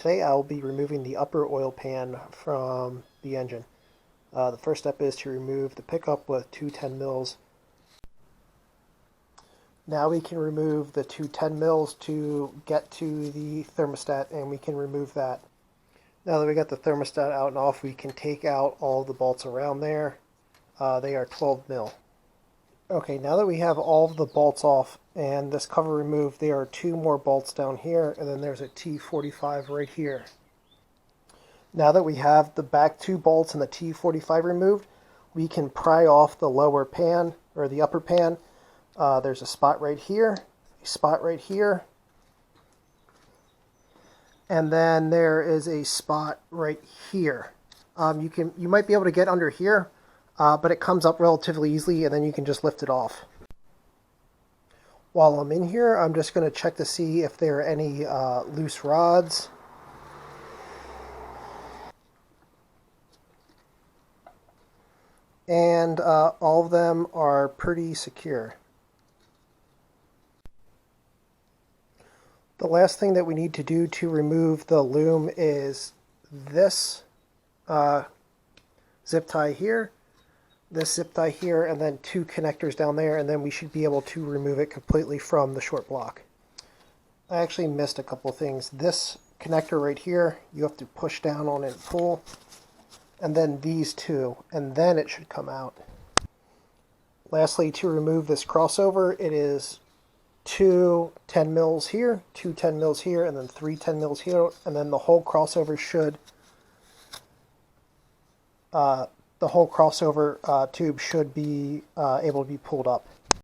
Today I'll be removing the upper oil pan from the engine. The first step is to remove the pickup with two 10 mils. Now we can remove the two 10 mils to get to the thermostat, and we can remove that. Now that we got the thermostat out and off, we can take out all the bolts around there. They are 12 mil. Okay, now that we have all of the bolts off and this cover removed, there are two more bolts down here, and then there's a T45 right here. Now that we have the back two bolts and the T45 removed, we can pry off the lower pan, or the upper pan. There's a spot right here, a spot right here, and then there is a spot right here. You might be able to get under here, but it comes up relatively easily, and then you can just lift it off. While I'm in here, I'm just going to check to see if there are any loose rods. And all of them are pretty secure. The last thing that we need to do to remove the loom is this zip tie here, this zip tie here, and then two connectors down there, and then we should be able to remove it completely from the short block. I actually missed a couple of things. This connector right here, you have to push down on it and pull, and then these two, and then it should come out. Lastly, to remove this crossover, it is two 10 mils here, two 10 mils here, and then three 10 mils here, and then the whole crossover should tube should be able to be pulled up.